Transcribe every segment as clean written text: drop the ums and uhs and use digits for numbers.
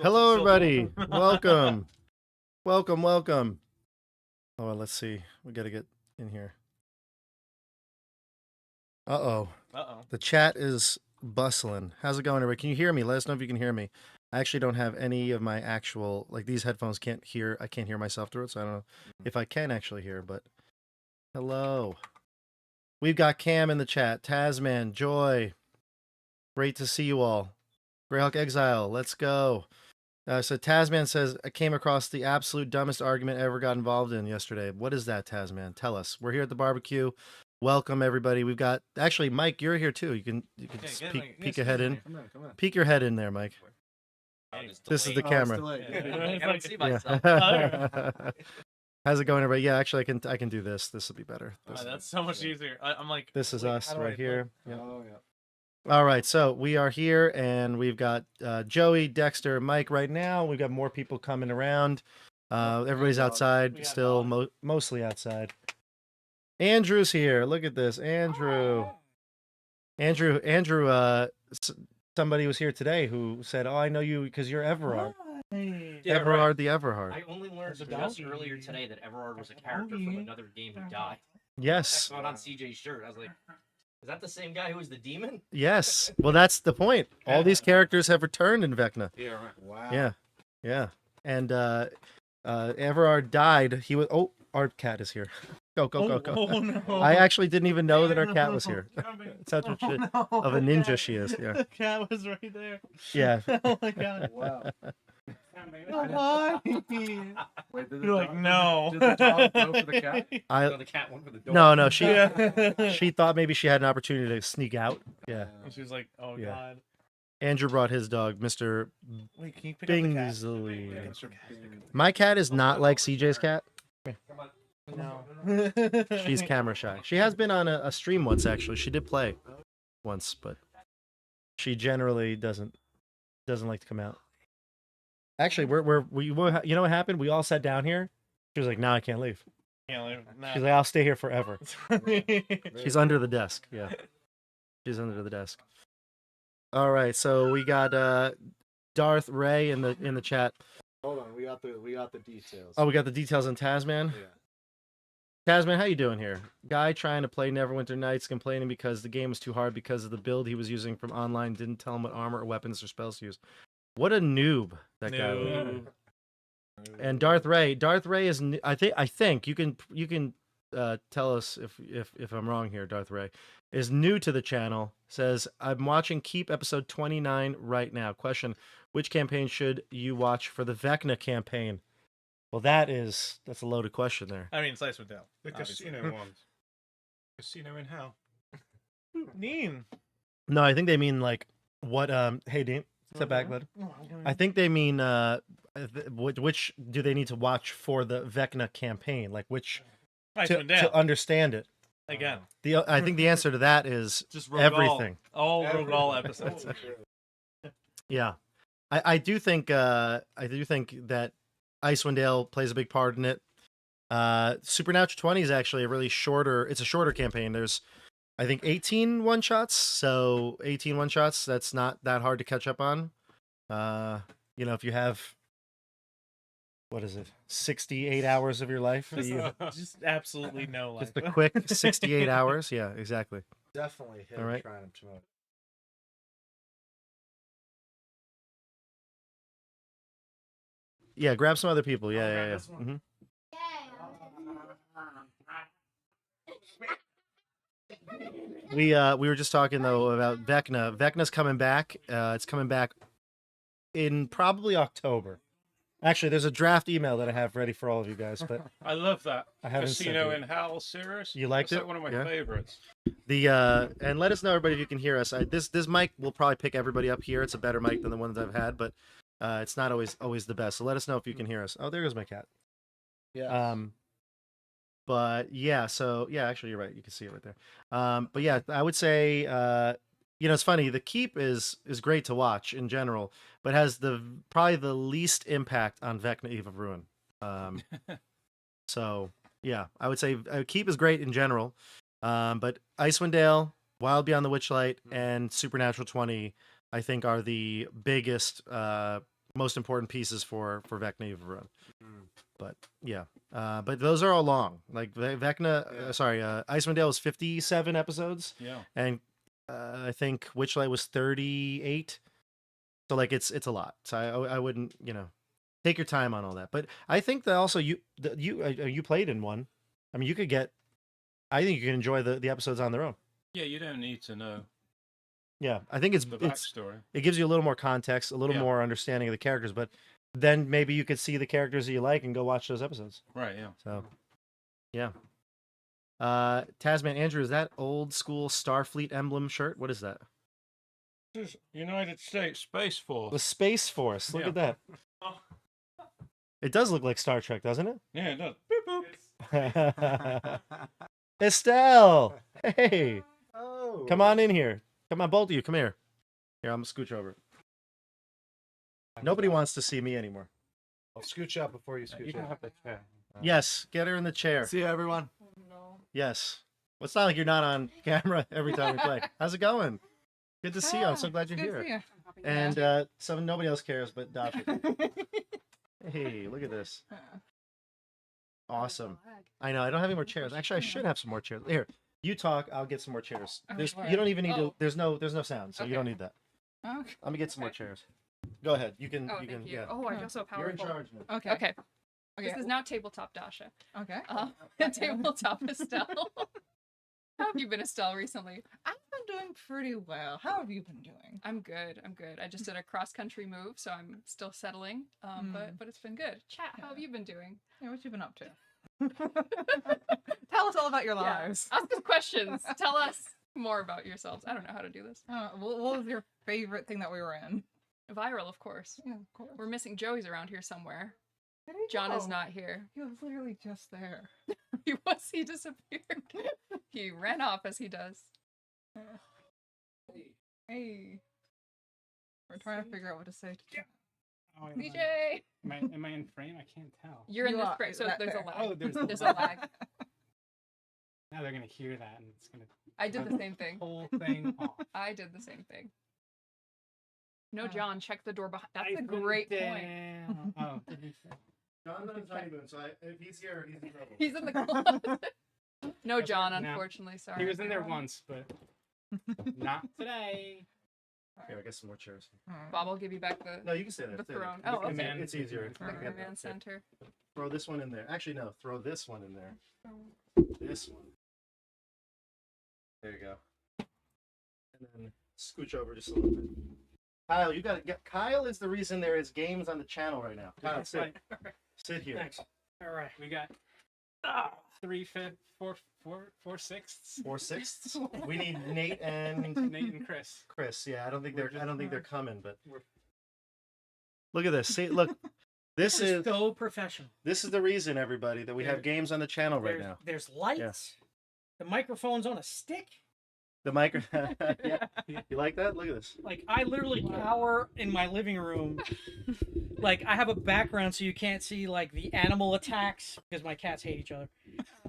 Hello, everybody. Welcome. Welcome. Oh, let's see. We got to get in here. Uh-oh. The chat is bustling. How's it going, everybody? Can you hear me? Let us know if you can hear me. I actually don't have any of my actual, like these headphones can't hear. I can't hear myself through it, so I don't know if I can actually hear, but hello. We've got Cam in the chat. Tasman, Joy. Great to see you all. Greyhawk Exile, let's go. So Tasman says, I came across the absolute dumbest argument I ever got involved in yesterday. What is that, Tasman? Tell us. We're here at the barbecue. Welcome, everybody. We've got, actually, Mike, you're here too. You can peek a head in. Come on. Peek your head in there, Mike. This is the camera. I don't see myself. How's it going, everybody? Yeah, actually, I can do this. This will be better. That's so much easier. I'm like, this is us right here. Yeah. Oh, yeah. All right, so we are here, and we've got Joey, Dexter, Mike right now. We've got more people coming around. Everybody's outside, still mostly outside. Andrew's here. Look at this, Andrew. Somebody was here today who said, "Oh, I know you because you're Everard." Yeah, Everard the Everhard. I only learned just earlier today that Everard was a character from another game who died. Yes. I saw it on CJ's shirt. I was like, is that the same guy who was the demon? Yes. Well, that's the point. All these characters have returned in Vecna. Yeah, right. Wow. Yeah. And Everard died. He was. Oh, our cat is here. Go. Oh, no. I actually didn't even know that our cat was here. Such a shit of a ninja she is. Yeah. The cat was right there. Yeah. Oh my god. Wow. Why? Wait, You're like, no. Did the dog go for the cat? No, the cat went for the door. No. She thought maybe she had an opportunity to sneak out. Yeah. And she was like, oh Yeah. god. Andrew brought his dog, Mr. Wait, can you pick up the cat? Bingsley. Yeah, Mr. Bing. My cat is not like CJ's cat. No. She's camera shy. She has been on a stream once, actually. She did play once, but she generally doesn't like to come out. Actually, you know what happened? We all sat down here. She was like, "No, I can't leave." Can't leave. No. She's like, "I'll stay here forever." Really? She's under the desk. Yeah, she's under the desk. All right, so we got Darth Ray in the chat. Hold on, we got the details. Oh, we got the details on Tasman. Yeah. Tasman, how you doing here? Guy trying to play Neverwinter Nights, complaining because the game was too hard because of the build he was using from online. Didn't tell him what armor or weapons or spells to use. What a noob that guy was. Noob. And Darth Ray is. I think you can tell us if I'm wrong here. Darth Ray is new to the channel. Says I'm watching Keep episode 29 right now. Question: which campaign should you watch for the Vecna campaign? Well, that's a loaded question there. I mean, it's Icewind Dale. The obviously. casino ones. Casino in hell. Neen. No, I think they mean like what. Hey, Dean, step back, bud. I think they mean which do they need to watch for the Vecna campaign? Like which Icewind Dale. to understand it. Again. I think the answer to that is Just Rogal. everything. All Rogal episodes. Yeah, I do think that Icewind Dale plays a big part in it. Supernatural 20 is actually it's a shorter campaign. There's I think 18 one-shots, so 18 one-shots, that's not that hard to catch up on. If you have, what is it, 68 hours of your life? Just absolutely no life. Just a quick 68 hours? Yeah, exactly. Definitely hit All right. trying to promote. Yeah, grab some other people. Yeah. Mhm. We were just talking though about Vecna. Vecna's coming back. It's coming back in probably October. Actually, there's a draft email that I have ready for all of you guys, but I love that. I haven't sent Casino it. in Hell series. You liked That's it? like one of my Yeah. favorites. And let us know, everybody, if you can hear us. This mic will probably pick everybody up here. It's a better mic than the ones I've had, but it's not always the best. So let us know if you can hear us. Oh, there goes my cat. Yeah. But yeah, so yeah, actually you're right. You can see it right there. But yeah, I would say it's funny. The Keep is great to watch in general, but has probably the least impact on Vecna Eve of Ruin. So yeah, I would say Keep is great in general, but Icewind Dale, Wild Beyond the Witchlight, and Supernatural 20, I think, are the biggest most important pieces for Vecna you've run. Mm. But yeah, but those are all long. Like Vecna, Yeah. Icewind Dale was 57 episodes, Yeah. and I think Witchlight was 38. So like it's a lot. So I wouldn't take your time on all that. But I think that also you played in one. I mean, you could get. I think you can enjoy the episodes on their own. Yeah, you don't need to know Yeah, I think the backstory. it gives you a little more context, a little Yeah. more understanding of the characters. But then maybe you could see the characters that you like and go watch those episodes. Right, yeah. So, yeah. Tasman Andrew, is that old school Starfleet emblem shirt? What is that? This is United States Space Force. The Space Force. Look Yeah. at that. Oh. It does look like Star Trek, doesn't it? Yeah, it does. Boop, boop. Estelle! Hey! Oh. Come on in here. Come on, both of you. Come here. Here, I'm going to scooch over. Nobody wants to see me anymore. I'll scooch up before you scooch You don't up. have the chair. Yes, get her in the chair. See you, everyone. Yes. Well, it's not like you're not on camera every time we play. How's it going? Good to see you. I'm so glad you're here. And nobody else cares but Dasha. Hey, look at this. Awesome. I know. I don't have any more chairs. Actually, I should have some more chairs. Here, you talk. I'll get some more chairs. You don't even need to. There's no sound, so you don't need that. Okay. Let me get some more chairs. Go ahead. You can. Oh, you can. thank you. Yeah. Oh, I feel so You're in powerful. charge now. Okay. Okay. This is now tabletop Dasha. Okay. Tabletop Estelle. How have you been, Estelle, recently? I've been doing pretty well. How have you been doing? I'm good. I'm good. I just did a cross-country move, so I'm still settling. But it's been good. Chat, how have you been doing? Yeah, what you been up to? Tell us all about your lives. Ask us questions. Tell us more about yourselves. I don't know how to do this. What was your favorite thing that we were in? Viral, of course. Yeah, of course. We're missing Joey's around here somewhere. Where did he John is go? not here. He was literally just there. He disappeared. He ran off as he does. Hey. We're trying to figure out what to say to John. Oh, DJ! am I in frame? I can't tell. You're in You this are, frame, so that there's a there. lag. Oh, there's a There's a lag. lag. Now they're gonna hear that, and it's gonna I did the same thing. whole thing off. I did the same thing. No, Oh. John, check the door behind. That's a Icewind great point. Dale. Oh, did you say? John's on his honeymoon, so if he's here, he's in trouble. He's in the closet. No, That's John, right, no. unfortunately. Sorry. He was in there once, but not today. Here, I got some more chairs. Bob, I'll give you back the No, you can stay there. the stay there. throne. You Oh, can- okay. It's easier. The I can get that. command Here, center. Throw this one in there. Actually, no. Throw this one in there. This one. There you go. And then scooch over just a little bit. Kyle, you got to. Kyle is the reason there is games on the channel right now. Kyle, sit. Right. Sit here. Thanks. All right, we got 3/5, 4/6. 4/6. We need Nate and Nate and Chris. Chris. Yeah, I don't think We're they're coming, but We're- look at this. See, look. This is so professional. the reason, everybody, that we have games on the channel right now. There's lights. The microphone's on a stick. The micro. Yeah. You like that? Look at this. Like I literally cower in my living room. Like I have a background so you can't see like the animal attacks because my cats hate each other,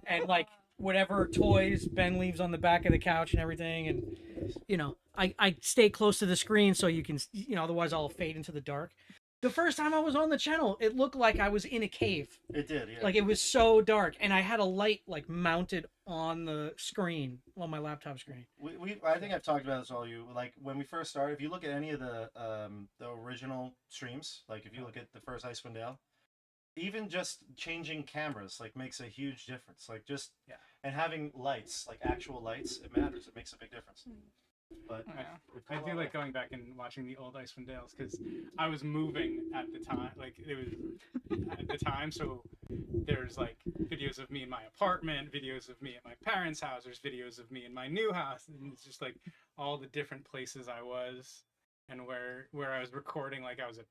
and like whatever toys Ben leaves on the back of the couch and everything, and I stay close to the screen so you can otherwise I'll fade into the dark. The first time I was on the channel, it looked like I was in a cave. It did, yeah. Like it was so dark, and I had a light like mounted on the screen, on my laptop screen. I think I've talked about this all you. Like when we first started, if you look at any of the original streams, like if you look at the first Icewind Dale, even just changing cameras like makes a huge difference. Like just and having lights, like actual lights, it matters. It makes a big difference. But I do like going back and watching the old Icewind Dales because I was moving at the time. Like it was at the time, so there's like videos of me in my apartment, videos of me at my parents' house. There's videos of me in my new house, and it's just like all the different places I was and where I was recording. Like I was at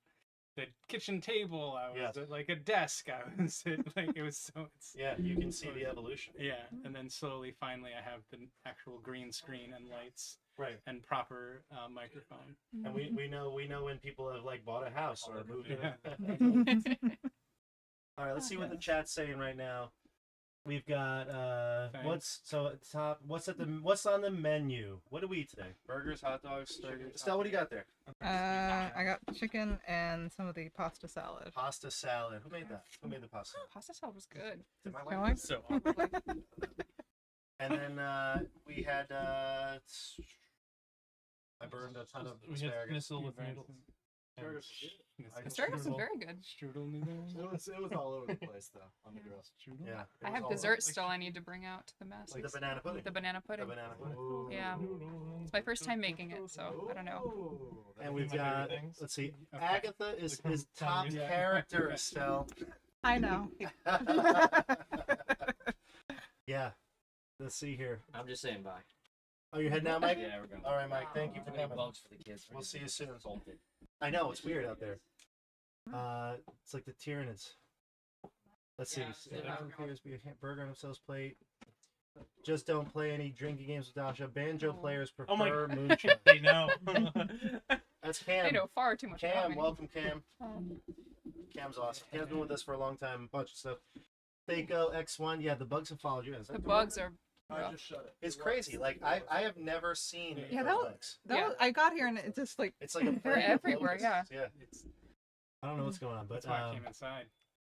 the kitchen table. I was at like a desk. I was at, like it was so. Yeah, you can see the evolution. Yeah, and then slowly, finally, I have the actual green screen and lights. Right. And proper microphone. And we know when people have like bought a house or moved in. Yeah. All right, let's see what the chat's saying right now. We've got Thanks. what's on the menu? What do we eat today? Burgers, hot dogs, Estelle, what do you got there? I got chicken and some of the pasta salad. Pasta salad. Who made that? Who made the pasta? Pasta salad was good. Going? So And then we had I burned a ton of we had asparagus. missile with noodles. Asparagus was very good. Strudel noodles. It was all over the place though on the grill. Strudel? Yeah. I have dessert still I need to bring out to the masses. Like the banana pudding. The banana The pudding. banana pudding. Yeah. It's my first time making it, so I don't know. And we've My got, favorite things. let's see, Agatha is his top character, Estelle. I know. Yeah. Let's see here. I'm just saying bye. Oh, you're heading out, Mike? Yeah, we're going. All right, Mike. Thank you for Too many coming. bugs for the kids. We'll see you soon. Salted. I know, it's weird out there. It's like the Tyranids. Let's see. Burger on himself's plate. Just don't play any drinking games with Dasha. Banjo players prefer Oh my- moonshine. They know. That's Cam. I know far too much about Cam, me. welcome, Cam. Um, Cam's awesome. Cam's been with us for a long time, a bunch of stuff. Faco X1, yeah, the bugs have followed you. Is that the the bugs are I rough. just shut it. It's crazy. Like I have never seen Yeah, those that was- bugs. Yeah. I got here and it just like It's like a They're plague of everywhere, locusts. yeah. Yeah. It's, I don't know what's going on, but that's why I came inside.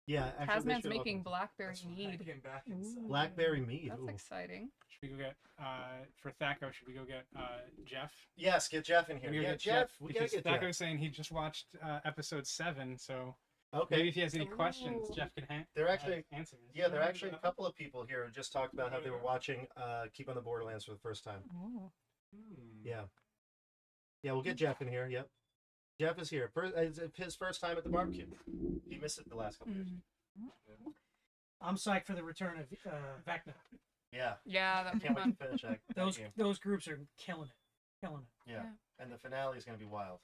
yeah, actually, they Tasman's should making open. blackberry mead. Came back inside. Blackberry mead. That's Ooh. exciting. Should we go get for Thaco? Should we go get Jeff? Yes, get Jeff in here. We gotta Yeah, get Jeff. We gotta because get Thaco Jeff. was saying he just watched episode 7, so maybe Okay. if he has any questions, Ooh. Jeff can They're actually answer. yeah, there are actually a couple of people here who just talked about how they were watching Keep on the Borderlands for the first time. oh. Yeah. Yeah, we'll get Jeff in here. Yep. Jeff is here. It's his first time at the barbecue. He missed it the last couple years. Mhm. I'm psyched for the return of Vecna. Yeah. Yeah, that was Can't wait fun. to finish that Those game. those groups are killing it, killing it. Yeah. And the finale is going to be wild.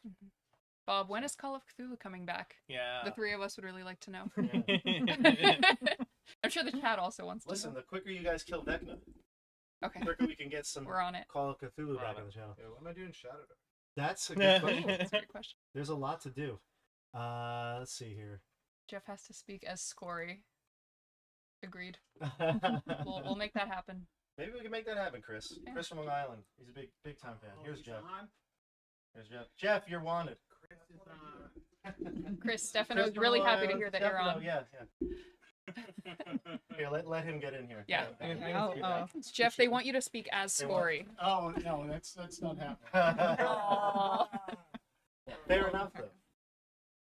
Bob, when is Call of Cthulhu coming back? Yeah. The three of us would really like to know. Yeah. I'm sure the chat also wants to Listen, know. the quicker you guys kill Vecna, Okay, the quicker we can get some we're on it. Call of Cthulhu back on the channel. Yeah, what am I doing? Shadow Dog? That's a good question. That's a great question. There's a lot to do. Let's see here. Jeff has to speak as Scory. Agreed. Maybe We'll make that happen. we can make that happen, Chris. Yeah. Chris from Long Island. He's a big time fan. Here's Jeff. Here's Jeff. Jeff, you're wanted. Chris, Stefano's really happy to hear that you're on. Yeah. Here, let him get in here. Yeah. Oh. Jeff, they want you to speak as They want- Scory. Oh no, that's not happening. Aw. Fair enough, though.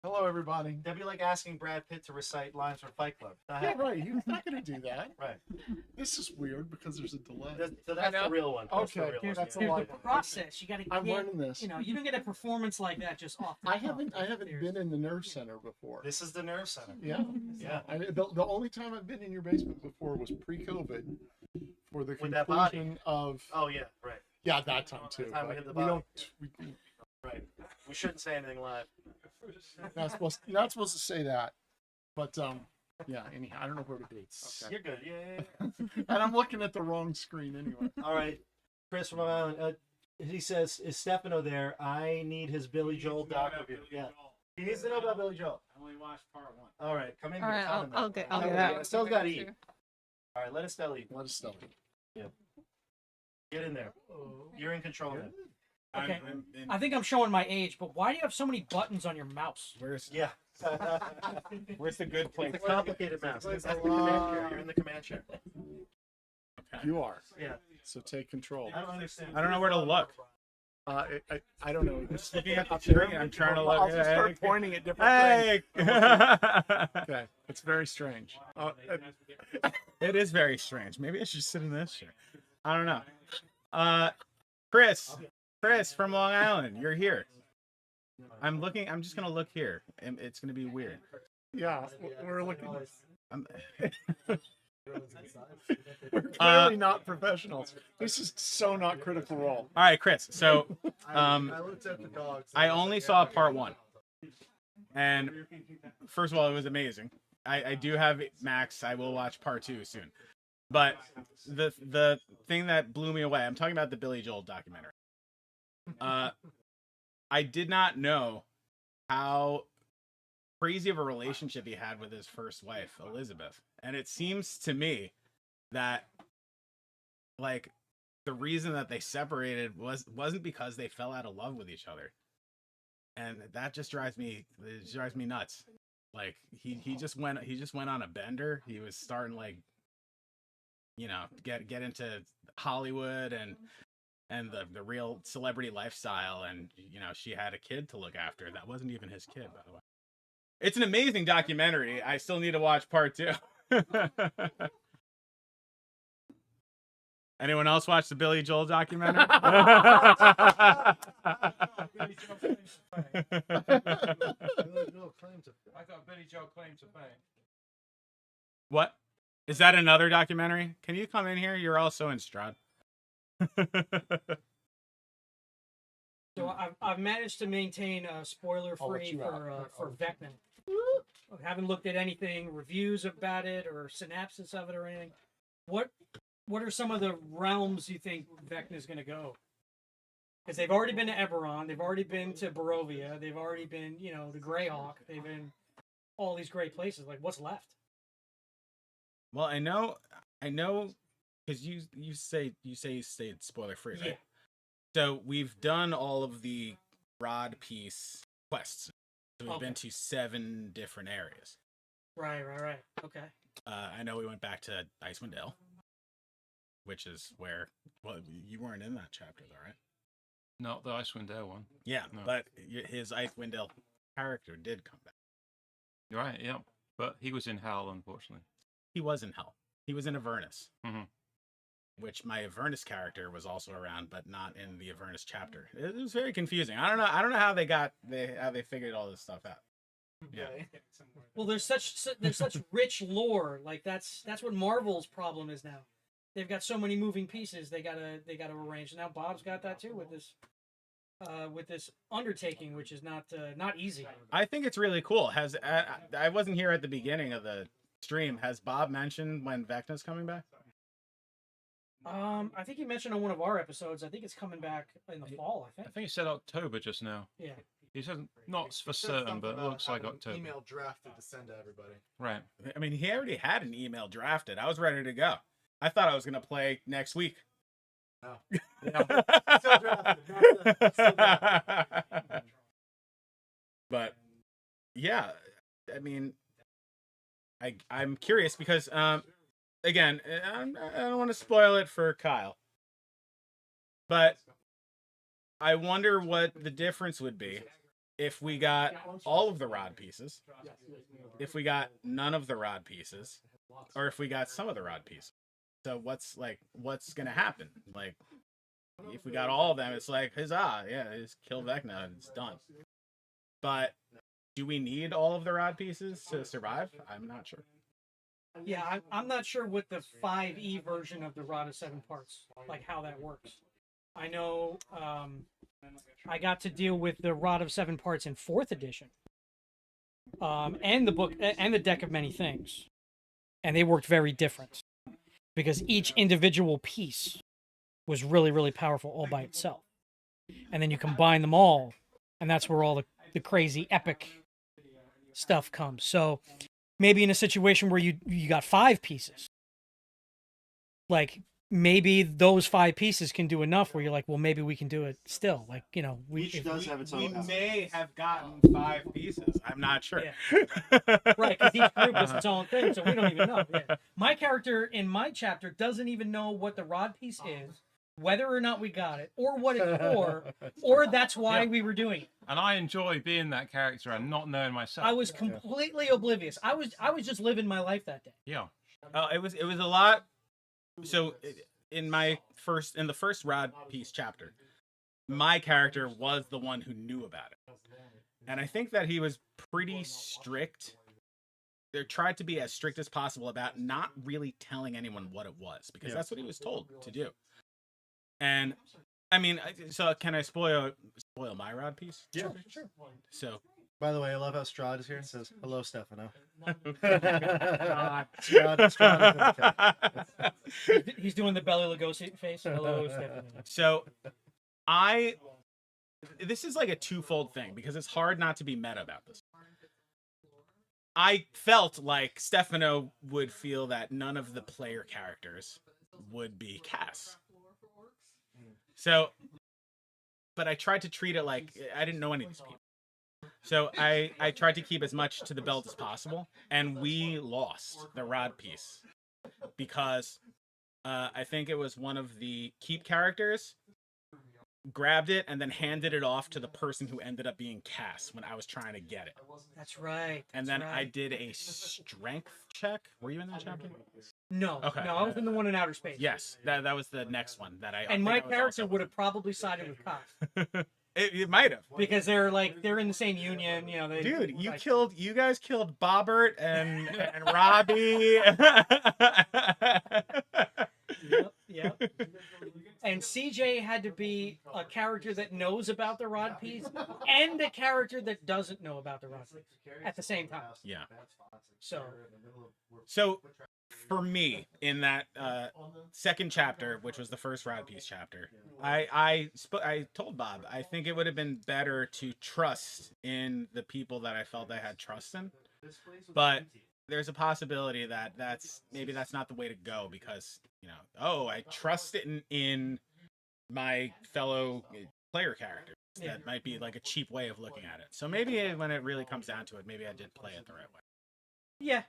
Hello, everybody. That'd be like asking Brad Pitt to recite lines from Fight Club. Not Yeah, happening. right. He's not going to do that. Right. This is weird because there's a delay. So that's know. the real one. That's the Okay, real here's one. that's yeah. a lot. There's a process. You got to I'm get. learning this. You know, you don't get a performance like that just off. The I cuff. haven't There's- been in the nerve center before. This is the nerve center. Yeah. Yeah. The only time I've been in your basement before was pre-COVID for the With that body. conclusion of Oh yeah, right, yeah, that time too. time we but hit the we body. don't. right. We shouldn't say anything live. Not supposed to say that, but yeah. Anyhow, I don't know where to be. Okay. You're good. Yeah. And I'm looking at the wrong screen anyway. All right, Chris from Long Island. He says, "Is Stefano there? I need his Billy Joel doc review." Yeah. He needs to know about Billy Joel. I only watched part 1. All right, come in All here. right, comment I'll on get it. I'll get Yeah, that. Estelle's got to eat. All right, let Estelle eat. Let us start. Get in there. You're in control now. Okay. I think I'm showing my age, but why do you have so many buttons on your mouse? Yeah. Where's the good place? It's a complicated mouse. That's the command chair. You're in the command chair. You are. Yeah. So take control. I don't understand. I don't know where to look. I don't know. Just looking at the screen. I'm trying to look. I'll just start pointing at different Hey! things. Okay, it's very strange. It is very strange. Maybe I should sit in this chair. I don't know. Chris from Long Island, you're here. I'm just gonna look here, and it's gonna be weird. Yeah, we're looking. I'm- We're clearly not professionals. This is so not Critical Role. All right, Chris. So, I looked at the dogs. I only saw part 1, and first of all, it was amazing. I do have Max. I will watch part 2 soon. But the thing that blew me away, I'm talking about the Billy Joel documentary. I did not know how crazy of a relationship he had with his first wife, Elizabeth. And it seems to me that like the reason that they separated wasn't because they fell out of love with each other. And that just drives me nuts. Like he just went on a bender. He was starting like, you know, get into Hollywood and the real celebrity lifestyle, and you know, she had a kid to look after. That wasn't even his kid, by the way. It's an amazing documentary. I still need to watch part 2. Anyone else watch the Billy Joel documentary? Billy Joel claims it. I thought Billy Joel claimed to fame. What? Is that another documentary? Can you come in here? You're also in Strahd. So I've managed to maintain spoiler free for Vecna. I haven't looked at anything, reviews about it or synopsis of it or anything. What are some of the realms you think Vecna is going to go? Because they've already been to Eberron, they've already been to Barovia, they've already been, you know, the Greyhawk, they've been all these great places. Like, what's left? Well, I know, because you say you stayed spoiler free, right? Yeah. So we've done all of the rod piece quests. So we've been to 7 different areas. Right. Okay. I know we went back to Icewind Dale, which is where, well, you weren't in that chapter though, right? Not the Icewind Dale one. Yeah, No. but his Icewind Dale character did come back. Right, yeah. But he was in Hell, unfortunately. He was in Hell. He was in Avernus, Mhm. which my Avernus character was also around, but not in the Avernus chapter. It was very confusing. I don't know how they figured all this stuff out. Yeah. Well, there's such rich lore. Like that's what Marvel's problem is now. They've got so many moving pieces they gotta arrange. Now Bob's got that too with this undertaking, which is not easy. I think it's really cool. I wasn't here at the beginning of the stream. Has Bob mentioned when Vecna's coming back? I think he mentioned on one of our episodes. I think it's coming back in the fall. I think he said October just now. Yeah. He said not for He said certain, something but it about looks like having an October. Email drafted to send to everybody. Right. I mean, he already had an email drafted. I was ready to go. I thought I was going to play next week. No. Still drafted. But yeah, I mean, I'm curious because again, I don't want to spoil it for Kyle, but I wonder what the difference would be if we got all of the rod pieces, if we got none of the rod pieces, or if we got some of the rod pieces. So what's gonna happen? Like, if we got all of them, it's like, huzzah, yeah, just kill Vecna and it's done. But do we need all of the rod pieces to survive? I'm not sure. Yeah, I'm not sure what the 5e version of the Rod of 7 Parts, like how that works. I know I got to deal with the Rod of 7 Parts in 4th edition, and the book and the Deck of Many Things, and they worked very different because each individual piece was really, really powerful all by itself, and then you combine them all, and that's where all the crazy epic stuff comes. So maybe in a situation where you got 5 pieces, like maybe those 5 pieces can do enough where you're like, well, maybe we can do it still. Like, you know, Each does have its own. We may have gotten 5 pieces. I'm not sure. Yeah. Right, because each group is its own thing, so we don't even know. Yeah. My character in my chapter doesn't even know what the rod piece is, whether or not we got it, or what it's for, or that's why we were doing it. And I enjoy being that character and not knowing myself. I was completely oblivious. I was just living my life that day. Yeah. It was a lot. So in the first rod piece chapter, my character was the one who knew about it, and I think that he was pretty strict. They tried to be as strict as possible about not really telling anyone what it was, because that's what he was told to do. And I mean, so can I spoil my rod piece? Yeah, sure. So, by the way, I love how Strahd is here and says, hello, Stefano. God. Strahd is in the chat. He's doing the Bela Lugosi face. Hello, Stephanie. So this is like a twofold thing because it's hard not to be meta about this. I felt like Stefano would feel that none of the player characters would be Cass. So, but I tried to treat it like I didn't know any of these people. So I tried to keep as much to the belt as possible, and we lost the rod piece because I think it was one of the keep characters grabbed it and then handed it off to the person who ended up being Cass when I was trying to get it. That's right. And then that's I right. did a strength check. Were you in that chapter? No. Okay. No, I was in the one in outer space. Yes, that was the next one that I. And my character would have probably sided with Koth. It might have. Because they're in the same union, you know. They, Dude, like, you guys killed Bobbert and Robbie. Yep. And CJ had to be a character that knows about the rod piece and a character that doesn't know about the rod piece at the same time. Yeah. So For me, in that second chapter, which was the first rod piece chapter, I told Bob I think it would have been better to trust in the people that I felt I had trust in, but there's a possibility that that's not the way to go because I trust it in my fellow player characters. That might be like a cheap way of looking at it. So maybe when it really comes down to it, maybe I did play it the right way. yeah.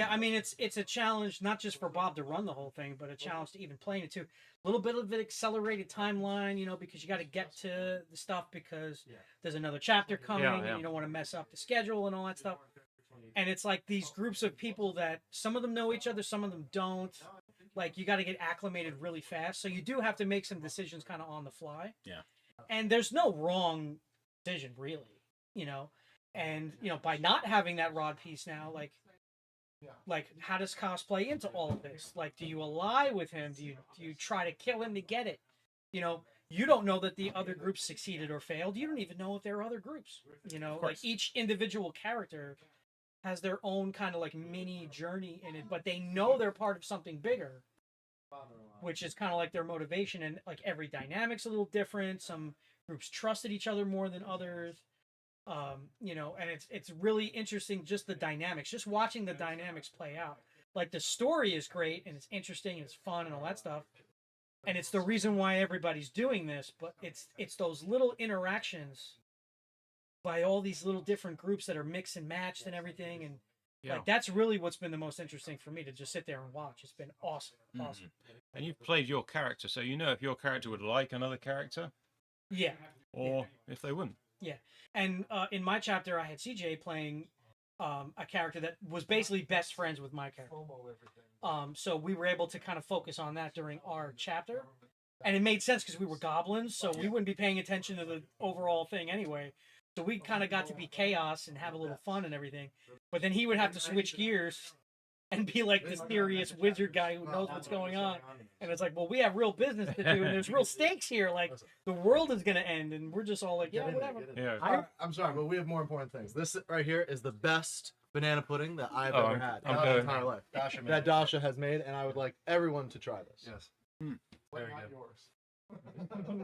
I mean, it's a challenge not just for Bob to run the whole thing, but a challenge to even playing it too. A little bit of an accelerated timeline, because you got to get to the stuff because there's another chapter coming, and you don't want to mess up the schedule and all that stuff. And it's like these groups of people that some of them know each other, some of them don't. Like, you got to get acclimated really fast. So you do have to make some decisions kind of on the fly. Yeah. And there's no wrong decision, really, And, by not having that rod piece now, like how does cosplay into all of this? Like, do you ally with him? Do you try to kill him to get it? You don't know that the other groups succeeded or failed. You don't even know if there are other groups. Like each individual character has their own kind of like mini journey in it, but they know they're part of something bigger, which is kind of like their motivation. And like every dynamic's a little different. Some groups trusted each other more than others. And it's really interesting, just the dynamics, just watching the dynamics play out. Like, the story is great and it's interesting and it's fun and all that stuff. And it's the reason why everybody's doing this, but it's those little interactions by all these little different groups that are mixed and matched and everything. And like, that's really what's been the most interesting for me, to just sit there and watch. It's been awesome. Awesome. And you've played your character, so you know if your character would like another character. Yeah. Or if they wouldn't. Yeah. And in my chapter, I had CJ playing a character that was basically best friends with my character. So we were able to kind of focus on that during our chapter. And it made sense because we were goblins, so we wouldn't be paying attention to the overall thing anyway. So we kind of got to be chaos and have a little fun and everything. But then he would have to switch gears and be like this serious wizard guy who knows what's going on. And it's like, well, we have real business to do, and there's real stakes here. Like, the world is going to end, and we're just all like, yeah, whatever. Yeah. I'm sorry, but we have more important things. This right here is the best banana pudding that I've ever had in I'm my going. entire life. Dasha That Dasha has made, and I would like everyone to try this. Yes. Very Very good. yours.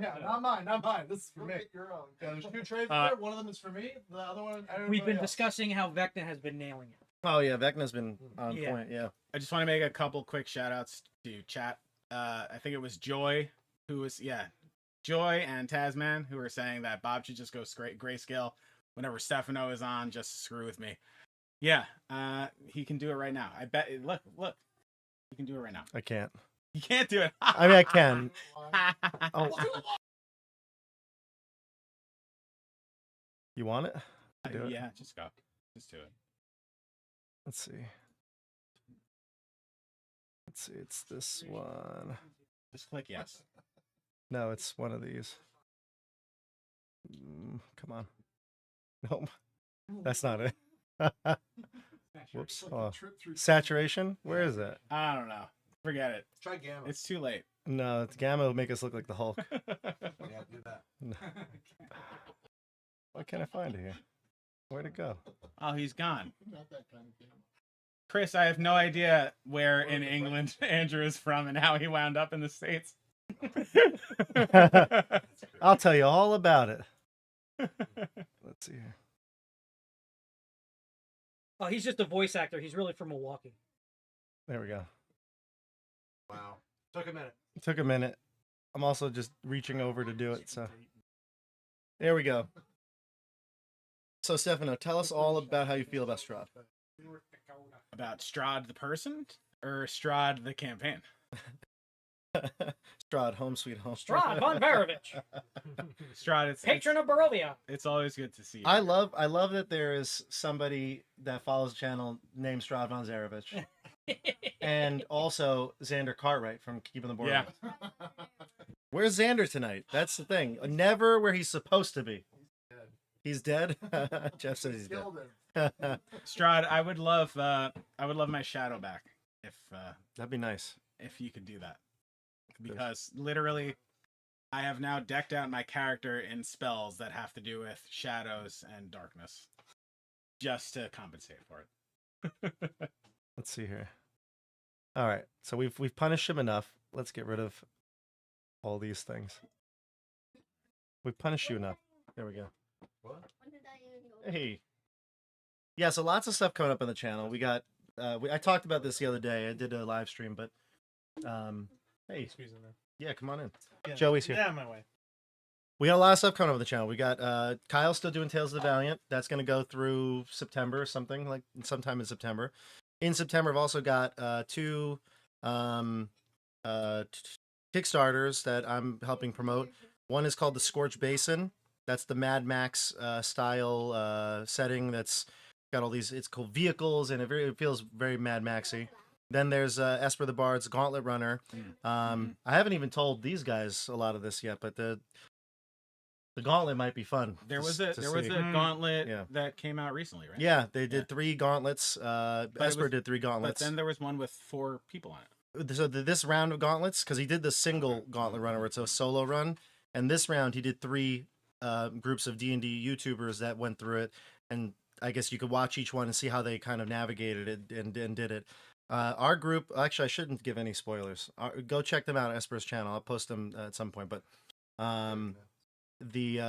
Yeah, not mine. This is for me. Your own. Yeah, there's 2 trays there. One of them is for me. The other one, We've been else. discussing how Vecna has been nailing it. Oh yeah, Vecna's been on Yeah. point. Yeah. I just want to make a couple quick shout outs to chat. I think it was Joy Joy and Tasman who were saying that Bob should just go grayscale whenever Stefano is on, just to screw with me. Yeah, he can do it right now. I bet. Look, he can do it right now. I can't. You can't do it. I mean, I can. Oh. You want it? Do it? Yeah, just go. Just do it. Let's see. It's this one. Just click yes. No, it's one of these. Come on. Nope. That's not it. Whoops. Oh. Saturation? Where is it? I don't know. Forget it. Try Gamma. It's too late. No, it's Gamma will make us look like the Hulk. Yeah, do that. No. Why can't I find it here? Where'd it go? Oh, he's gone. Not that kind of game. Chris, I have no idea where in England Andrew is from and how he wound up in the States. I'll tell you all about it. Let's see here. Oh, he's just a voice actor. He's really from Milwaukee. There we go. Wow. Took a minute. It took a minute. I'm also just reaching over to do it, so there we go. So Stefano, tell us all about how you feel about Strahd. About Strahd the person or Strahd the campaign? Strahd, home sweet home. Strahd von Varovich, Strahd, patron of Barovia. It's always good to see you. I love that there is somebody that follows the channel named Strahd von Zarovich. And also Xander Cartwright from Keeping the Board. Yeah. Where's Xander tonight? That's the thing. Never where he's supposed to be. He's dead. Jeff says he's dead. Strahd, I would love my shadow back That'd be nice. if you could do that. Because literally I have now decked out my character in spells that have to do with shadows and darkness just to compensate for it. Let's see here. All right, so we've punished him enough. Let's get rid of all these things. We've punished you enough. There we go. What? Hey. Yeah, so lots of stuff coming up on the channel. We got. I talked about this the other day. I did a live stream, but hey, Squeeze in there. yeah, come on in. Yeah. Joey's here. Yeah, my way. We got a lot of stuff coming up on the channel. We got Kyle still doing Tales of the Valiant. That's going to go through September or something, like sometime in September. In September, I've also got two Kickstarters that I'm helping promote. One is called the Scorch Basin. That's the Mad Max style setting. That's got all these. It's called vehicles, and it feels very Mad Maxy. Then there's Esper the Bard's Gauntlet Runner. I haven't even told these guys a lot of this yet, but the Gauntlet might be fun. There was a see. gauntlet Yeah. that came out recently, right? Yeah, they did 3 gauntlets. Esper did 3 But gauntlets. then there was one with 4 people on it. So this round of gauntlets, because he did the single gauntlet runner where it's a solo run, and this round he did 3 groups of D&D YouTubers that went through it, and I guess you could watch each one and see how they kind of navigated it and did it. Our group, actually, I shouldn't give any spoilers. Go check them out on Esper's channel. I'll post them at some point. But the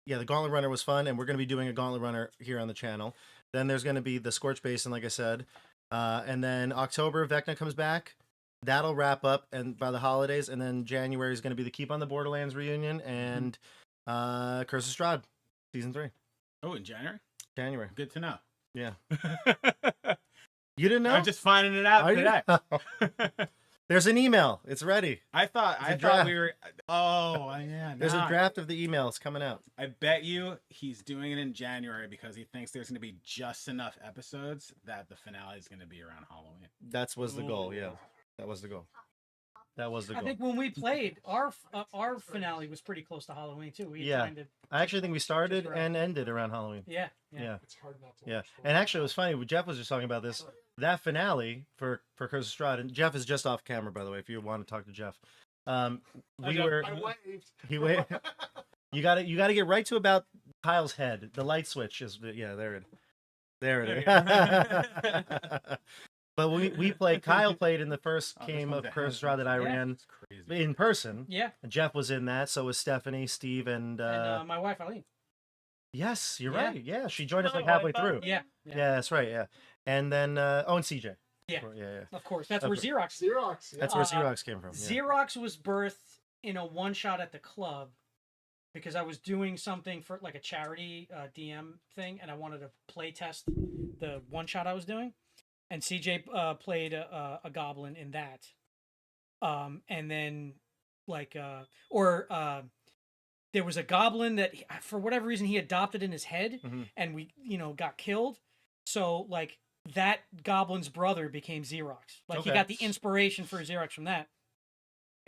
Gauntlet Runner was fun, and we're going to be doing a Gauntlet Runner here on the channel. Then there's going to be the Scorch Basin, like I said, and then October Vecna comes back. That'll wrap up and by the holidays, and then January is going to be the Keep on the Borderlands reunion and Curse of Strahd season 3. Oh, in January? January. Good to know. Yeah. You didn't know? I'm just finding it out Are you? today. There's an email. It's ready. I thought draft. we were. Oh, yeah. There's a draft of the emails coming out. I bet you he's doing it in January because he thinks there's going to be just enough episodes that the finale is going to be around Halloween. That was the goal. Yeah, that was the goal. That was the goal. I think when we played, our finale was pretty close to Halloween too. We Yeah. kind of, I actually think we started Just right. and ended around Halloween. yeah. Yeah. It's hard not to. Yeah, watch and actually, it was funny. Jeff was just talking about this. That finale for Curse of Strahd, and Jeff is just off camera, by the way. If you want to talk to Jeff, I waved. He waved. You got to get right to about Kyle's head. The light switch is there it is. But we played. Kyle played in the first game of Curse of Strahd that I ran It's crazy. in person. Yeah. Jeff was in that. So was Stephanie, Steve, and My wife Eileen. yes, you're Yeah. right. Yeah, she joined us like halfway through. Yeah. Yeah, that's right. Yeah, and then and CJ. Yeah. Yeah. Of course. That's Of where course. Xerox. Xerox. Yeah. That's where Xerox came from. Yeah. Xerox was birthed in a one-shot at the club because I was doing something for like a charity DM thing, and I wanted to play test the one-shot I was doing. And CJ played a goblin in that. And then there was a goblin that for whatever reason he adopted in his head, and we got killed. So like that goblin's brother became Xerox. Like he Okay. got the inspiration for Xerox from that.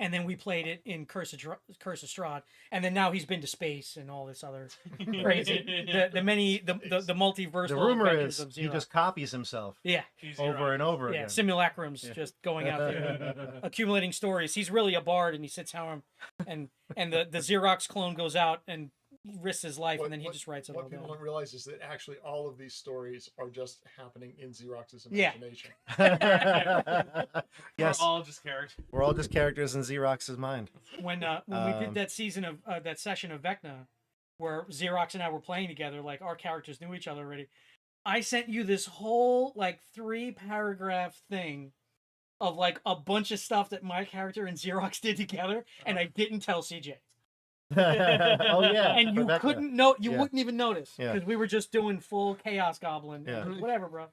And then we played it in Curse of Strahd, and then now he's been to space and all this other crazy. the multiversal. The rumor adventures is of he Xerox. just copies himself Yeah, over and over yeah, again. simulacrums just going out there, accumulating stories. He's really a bard, and he sits home, and the Xerox clone goes out and risks his life, and then he just writes it all What people down. don't realize is that actually all of these stories are just happening in Xerox's Yeah. imagination. Yes, We're all just characters. we're all just characters in Xerox's mind. When we did that season of that session of Vecna, where Xerox and I were playing together. Like our characters knew each other already. I sent you this whole like 3-paragraph thing of like a bunch of stuff that my character and Xerox did together, and I didn't tell CJ. Oh yeah. And you Rebecca. couldn't know, you Yeah. wouldn't even notice Yeah. because we were just doing full Chaos Goblin. Yeah. Whatever, bro.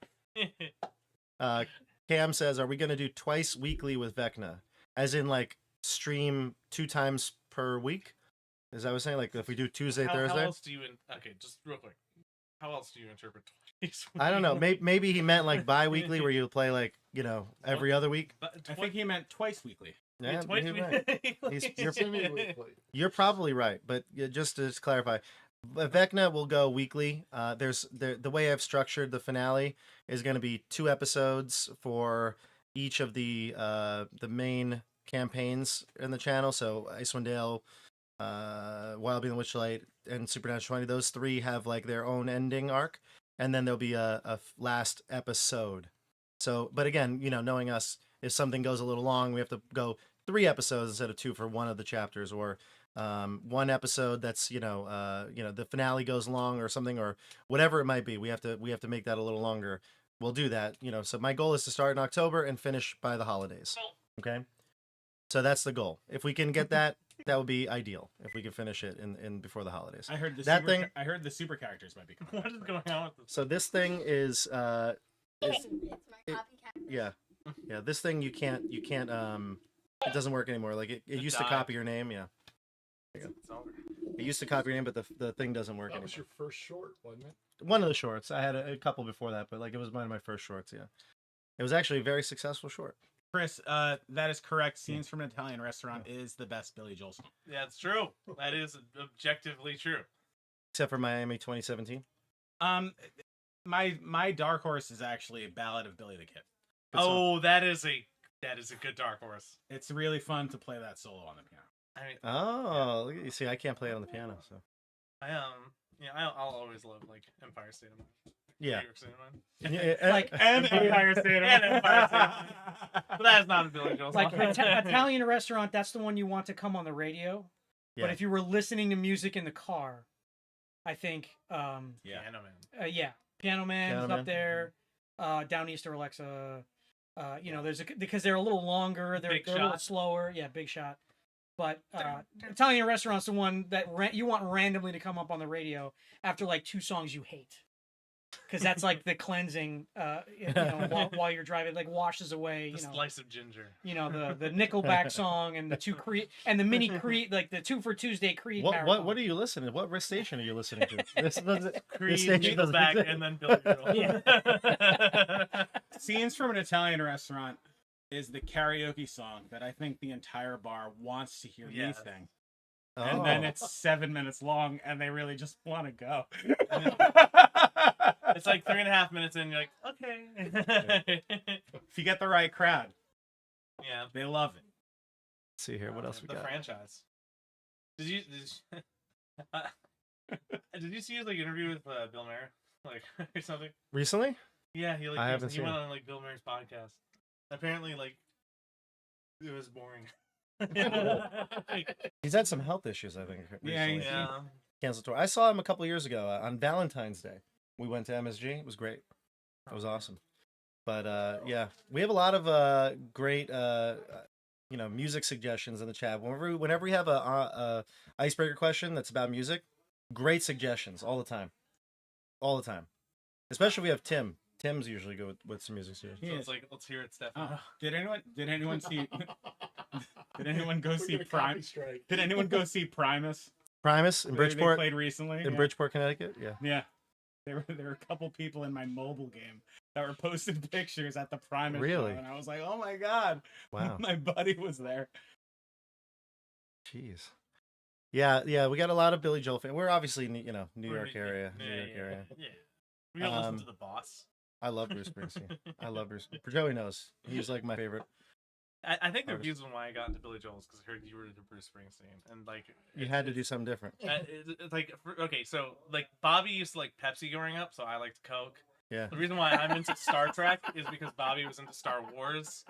Cam says, "Are we gonna do twice weekly with Vecna? As in like stream 2 times per week? Is that what I'm saying? Like if we do Tuesday, How Thursday? else do you? Okay, just real quick. How else do you interpret twice? I don't know. Maybe he meant like bi-weekly, where you play like every other week. I think he meant twice weekly. Yeah, Twice he's weekly. right. You're probably right, but just to clarify, Vecna will go weekly. The way I've structured the finale is going to be 2 episodes for each of the main campaigns in the channel. So Icewind Dale, Wild Beyond the Witchlight, and Supernatural 20. Those 3 have like their own ending arc, and then there'll be a last episode. So, but again, knowing us, if something goes a little long, we have to go 3 episodes instead of 2 for one of the chapters, or 1 episode that's the finale goes long or something, or whatever it might be. We have to make that a little longer. We'll do that. So my goal is to start in October and finish by the holidays. Okay, so that's the goal. If we can get that, that would be ideal. If we can finish it in before the holidays. I heard I heard the super characters might be coming. What is going on with this? So this thing is yeah. This thing you can't it doesn't work anymore. Like it used to copy your name. Yeah. There you go. It used to copy your name, but the thing doesn't work That anymore. was your first short, wasn't it? One of the shorts. I had a couple before that, but like it was one of my first shorts. Yeah, it was actually a very successful short. Chris, that is correct. Scenes from an Italian Restaurant is the best Billy Joel song. Yeah, it's true. That is objectively true. Except for Miami 2017. My dark horse is actually a Ballad of Billy the Kid. Oh, that is a good dark horse. It's really fun to play that solo on the piano. I mean, Oh, look at you. See, I can't play it on the piano, so I'll always love like Empire State of Mind. yeah. New York State of Mind. Yeah, Like And Empire State of Mind. And Empire State of Mind. But that's not a Billy Joel song. like Italian Restaurant, that's the one you want to come on the radio. Yeah. But if you were listening to music in the car, I think Piano Man. Piano Man's Piano up Man. there. Downeaster Alexa. There's because they're a little longer, they're Big a little Shot. slower. Yeah, Big Shot. But Italian Restaurant's the one that you want randomly to come up on the radio after like 2 songs you hate, because that's like the cleansing. While you're driving, like washes away. The slice of ginger. The Nickelback song and the 2 Creed and the mini Creed, like the 2 for Tuesday Creed. What are you listening to? What station are you listening to? This Creed, station doesn't Nickelback, exist. and then Billy Joel. Scenes from an Italian Restaurant is the karaoke song that I think the entire bar wants to hear me Yes. sing. Oh. And then it's 7 minutes long, and they really just want to go. It's like 3.5 minutes in, you're like, okay. If you get the right crowd, Yeah. they love it. Let's see here. What else we The got? franchise. Did you did you see his like interview with Bill Maher, like or something? Recently? Yeah, he I haven't he seen went it. on like Bill Maher's podcast. Apparently, like it was boring. He's had some health issues, I think. Yeah, Recently. Yeah. Canceled tour. I saw him a couple years ago on Valentine's Day. We went to MSG. It was great. It was awesome. But yeah, we have a lot of great music suggestions in the chat. Whenever we have a icebreaker question that's about music, great suggestions all the time. All the time. Especially if we have Tim. Tim's usually good with some music suggestions. So it's like, let's hear it, Stefan. Did anyone see? Did anyone go see We're gonna copy Prime? strike. Did anyone go see Primus? Primus in They Bridgeport. played recently. In Yeah. Bridgeport, Connecticut. Yeah. Yeah. There were a couple people in my mobile game that were posting pictures at the Primus Really? show, and I was like, "Oh my god!" Wow. My buddy was there. Jeez. Yeah. We got a lot of Billy Joel fans. We're obviously New York Yeah, area. yeah, New York yeah. area. Yeah. We don't listen Um, to the boss. I love Bruce Springsteen. I love Bruce. Joey knows. He's like my favorite. I think the artist. reason why I got into Billy Joel is because I heard you were into Bruce Springsteen, and like You had to do something different. It's like okay, so like Bobby used to like Pepsi growing up, so I liked Coke. Yeah. The reason why I'm into Star Trek is because Bobby was into Star Wars,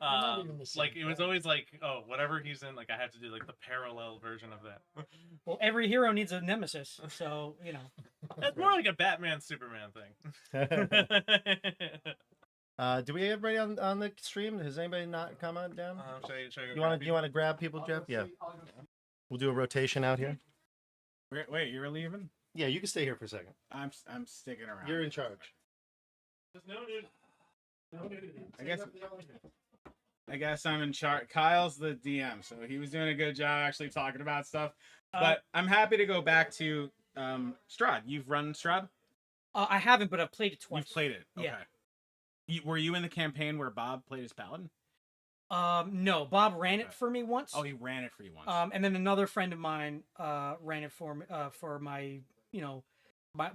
not even the same Like it was thing. always like, oh, whatever he's in, like I have to do like the parallel version of that. Well, every hero needs a nemesis, so That's more like a Batman Superman thing. Do we have everybody on the stream? Has anybody not come on down? Should I go You want grab to you want to grab people, Jeff? Yeah. We'll do a rotation out here. Wait, you're leaving? Yeah, you can stay here for a second. I'm sticking around. You're in charge. There's no nudity. No nudity. I guess I'm in charge. Kyle's the DM, so he was doing a good job actually talking about stuff. But I'm happy to go back to Strahd. You've run Strahd? I haven't, but I've played it twice. You've played it. Okay. Yeah. Were you in the campaign where Bob played as Paladin? No, Bob ran it for me once. Oh, he ran it for you once. And then another friend of mine ran it for me, for my,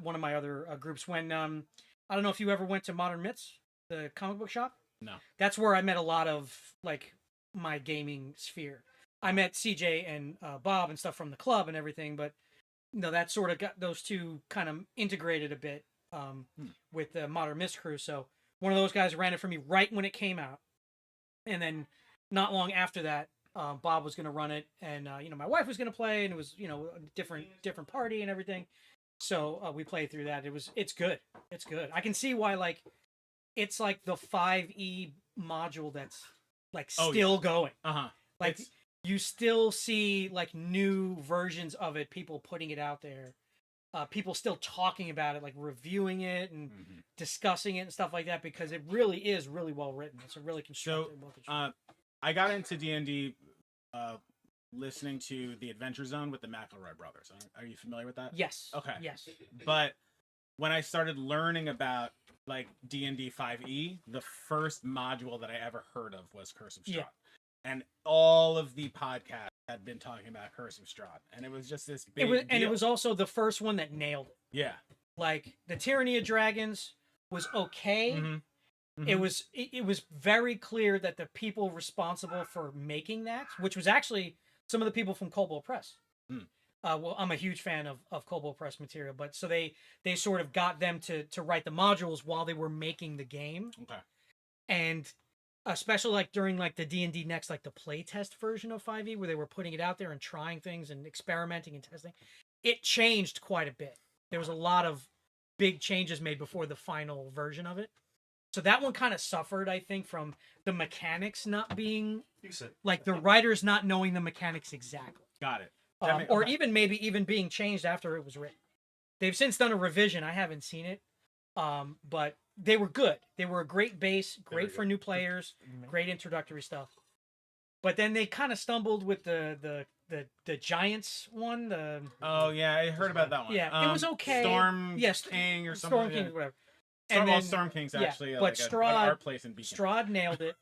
one of my other groups. When I don't know if you ever went to Modern Myths, the comic book shop. No. That's where I met a lot of like my gaming sphere. I met CJ and Bob and stuff from the club and everything, but that sort of got those two kind of integrated a bit with the Modern Myths crew. So one of those guys ran it for me right when it came out. And then not long after that, Bob was going to run it, and my wife was going to play, and it was a different party and everything. So we played through that. It's good. It's good. I can see why it's like the 5e module that's still going. Like you still see like new versions of it, people putting it out there. People still talking about it, like reviewing it and discussing it and stuff like that, because it really is really well written. It's a really constructed. I got into D&D listening to the Adventure Zone with the McElroy brothers. Are you familiar with that? Yes. Okay. Yes. But when I started learning about like D&D 5e, the first module that I ever heard of was Curse of Strahd. Yeah. And all of the podcasts had been talking about Curse of Strahd, and it was just this big deal. And it was also the first one that nailed it. Yeah. Like the Tyranny of Dragons was okay. It was very clear that the people responsible for making that, which was actually some of the people from Kobold Press. Well, I'm a huge fan of Kobold Press material, but so they sort of got them to write the modules while they were making the game. Okay. And especially like during like the D&D Next, like the playtest version of 5e, where they were putting it out there and trying things and experimenting and testing, it changed quite a bit. There was a lot of big changes made before the final version of it. So that one kind of suffered, I think, from the mechanics not being like the writers not knowing the mechanics exactly. Got it. Or even maybe even being changed after it was written. They've since done a revision. I haven't seen it, but they were good. They were a great base, great for new players, great introductory stuff. But then they kind of stumbled with the Giants one. Oh yeah, I heard about that one. Yeah, it was okay. King or something. Storm King, whatever. Storm King's actually but like Strahd, an art place in Beacon. Strahd nailed it.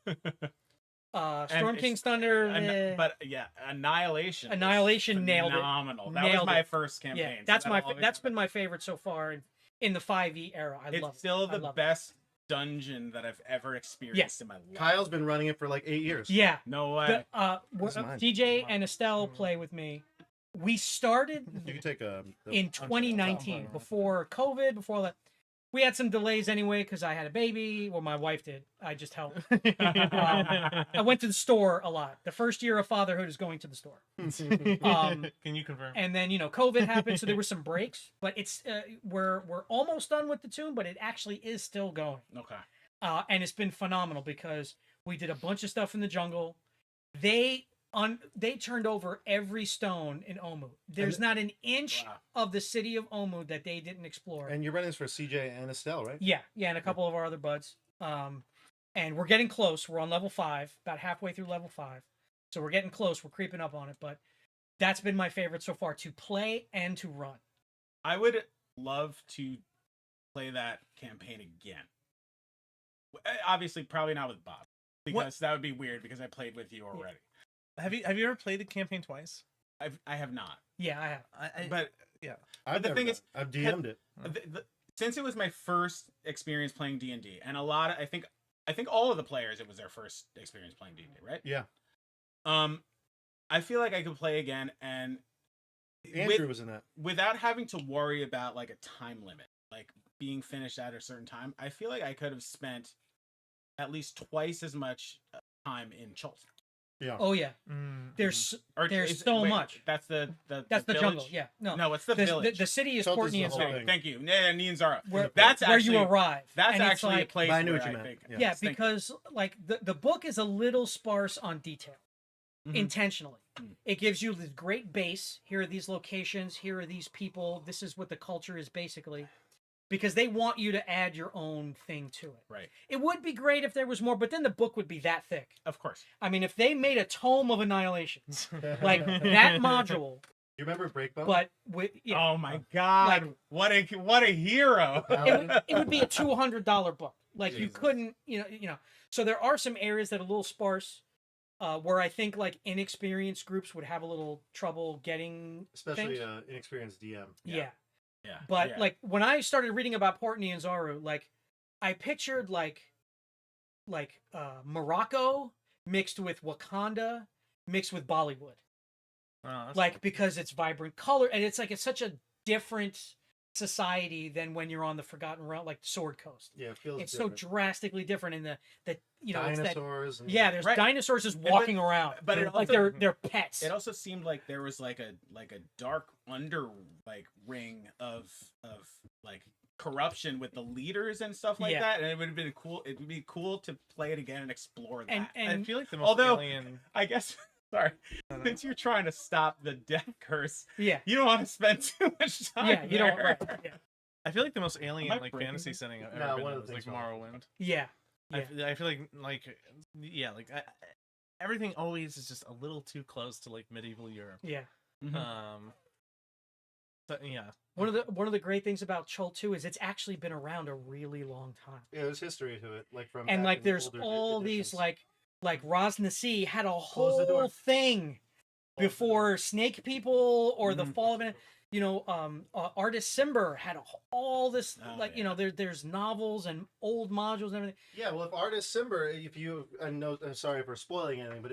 Storm King's Thunder, but yeah, Annihilation nailed it. Phenomenal. That was my first campaign. Yeah, that's been my favorite so far in the 5e era. I love it. It's still the best dungeon that I've ever experienced in my life. Kyle's been running it for like 8 years. Yeah. No way. DJ and Estelle play with me. We started You can take in 2019, before COVID, before all that. We had some delays anyway because I had a baby. Well, my wife did. I just helped. I went to the store a lot. The first year of fatherhood is going to the store. Can you confirm? And then COVID happened, so there were some breaks. But it's we're almost done with the tune, but it actually is still going. Okay. And it's been phenomenal because we did a bunch of stuff in the jungle. They turned over every stone in Omu. There's not an inch of the city of Omu that they didn't explore. And you're running this for CJ and Estelle, right? Yeah, and a couple of our other buds. And we're getting close. We're on level 5, about halfway through level 5. So we're getting close. We're creeping up on it. But that's been my favorite so far, to play and to run. I would love to play that campaign again. Obviously, probably not with Bob, because that would be weird because I played with you already. Have you ever played the campaign twice? I have not. Yeah, I have. But the thing is, I've DM'd it. Since it was my first experience playing D&D, and I think all of the players, it was their first experience playing D&D, right? Yeah. I feel like I could play again, and Andrew was in that without having to worry about like a time limit, like being finished at a certain time. I feel like I could have spent at least twice as much time in Chult. Yeah. Oh yeah. There's so much. That's the That's the village? jungle. Yeah. No. It's the village. The city is Chult is Courtney the and whole Zara. thing. Thank you. Yeah, Nianzara. That's actually where you arrive. That's and it's actually a like, place But I knew where what you I meant. think. Yeah. Yeah, Thank you. because like the book is a little sparse on detail. Intentionally. It gives you this great base. Here are these locations. Here are these people. This is what the culture is basically. Because they want you to add your own thing to it. Right. It would be great if there was more, but then the book would be that thick. Of course. I mean, if they made a tome of annihilations, like that module, You remember Breakbone? but with Oh my God! what a hero! it would be a $200 book. Like you Jesus. couldn't, So there are some areas that are a little sparse, where I think like inexperienced groups would have a little trouble getting Especially things. inexperienced DM. Yeah. Yeah. But yeah. like when I started reading about Port Nianzaru, like I pictured like Morocco mixed with Wakanda mixed with Bollywood. Oh, that's Like because it's vibrant color and it's such a different society than when you're on the Forgotten Realm, like Sword Coast. Yeah, it feels It's different. so drastically different in the it's that, Dinosaurs. and- yeah, there's Right. dinosaurs just walking around, but it like also- they're pets. It also seemed like there was like a dark ring of like corruption with the leaders and stuff like Yeah. that, and it would have been cool. It would be cool to play it again and explore that. And I feel like the most although- alien. I guess. Sorry, since you're trying to stop the death curse, yeah, you don't want to spend too much time. yeah, you don't. there. Right, yeah, I feel like the most alien I like breaking fantasy this? setting I've No, ever been one in of the was like things Morrowind. yeah. I feel like everything always is just a little too close to like medieval Europe. Yeah. So, yeah. One of the great things about Chult 2 is it's actually been around a really long time. Yeah, there's history to it, like from. And back like in the there's older all these editions. like Rosnasi had a Close the door. whole thing before Snake People or the Mhm. Fall of it. Artist Simber had all this Oh, there's novels and old modules and everything. Yeah, well, if Artist Simber, if you, I know, I'm sorry for spoiling anything, but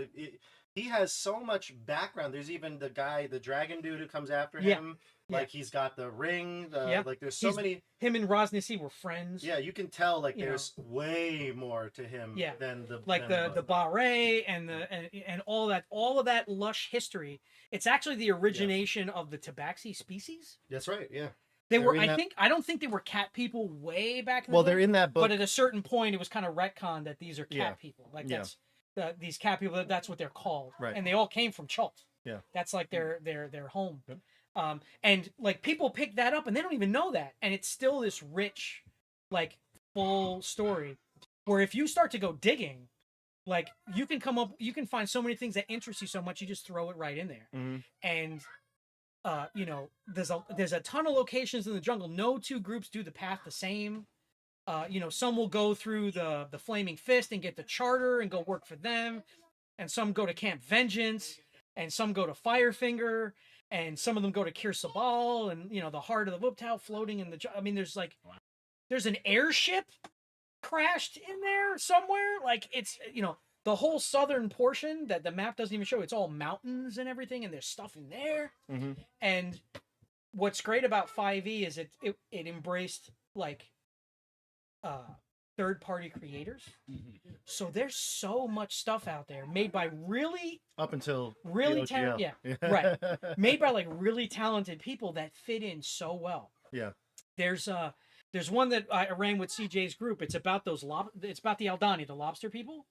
he has so much background. There's even the guy, the dragon dude who comes after Yeah. him. Yeah. Like he's got the ring. Yeah. Like there's so He's- many. Him and Rosnasi were friends. Yeah, you can tell like You there's way more to him. Yeah. Than the Like than the Barre and all of that lush history. It's actually the origination of the Tabaxi species. That's right. Yeah. They They're were in that- I don't think they were cat people way back in the Well, day, they're in that book. but at a certain point it was kind of retconned that these are cat Yeah. people. Like Yeah. that's these cat people, that's what they're called. Right. And they all came from Chult. Yeah. That's like their home. Yep. And like people pick that up and they don't even know that. And it's still this rich, like full story where if you start to go digging, like you can find so many things that interest you so much, you just throw it right in there. Mhm. And there's a ton of locations in the jungle. No two groups do the path the same. Some will go through the Flaming Fist and get the charter and go work for them, and some go to Camp Vengeance, and some go to Firefinger, and some of them go to Kir Sabal, and the heart of the Whooptau floating in the. I mean, there's an airship crashed in there somewhere. Like it's the whole southern portion that the map doesn't even show. It's all mountains and everything, and there's stuff in there. Mhm. And what's great about 5e is it embraced like third-party creators. So there's so much stuff out there made by really Up until really the talented, OGL. right, made by like really talented people that fit in so well. Yeah. There's one that I ran with CJ's group. It's about it's about the Aldani, the lobster people,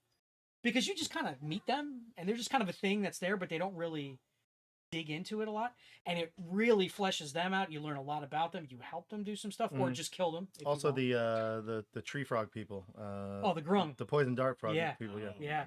because you just kind of meet them and they're just kind of a thing that's there, but they don't really dig into it a lot, and it really fleshes them out. You learn a lot about them. You help them do some stuff, or Mhm. just kill them. if you Also want. the tree frog people. the grung. The poison dart frog Yeah. people. Yeah. Yeah.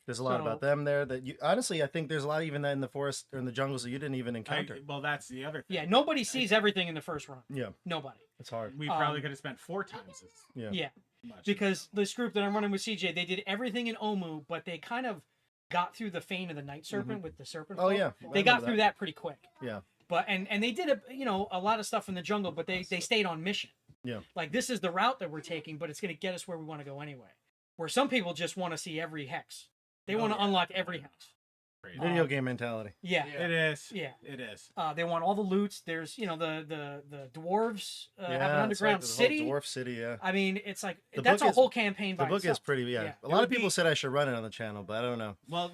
There's a lot So- about them there that you honestly I think there's a lot even in the forest or in the jungles that you didn't even encounter. Well, that's the other thing. Yeah, nobody sees everything in the first run. Yeah. Nobody. It's hard. We probably Um, could have spent 4 times as Yeah. much. Because this group that I'm running with CJ, they did everything in Omu, but they kind of got through the Fane of the Night Serpent with the serpent. Oh, folk. yeah. I They remember got through that pretty quick. Yeah. But and they did a lot of stuff in the jungle, but they stayed on mission. Yeah. Like this is the route that we're taking, but it's going to get us where we want to go anyway. Where some people just want to see every hex. They want to unlock every hex. Crazy. Video game mentality. Yeah. Yeah. It is. Yeah. It is. They want all the loots. There's, you know, the dwarves have an Yeah, it's underground like the whole city. Dwarf City, yeah. I mean, it's like The that's book a is- whole campaign The by book itself. is pretty, yeah. Yeah. A It lot would of people be- said I should run it on the channel, but I don't know. Well,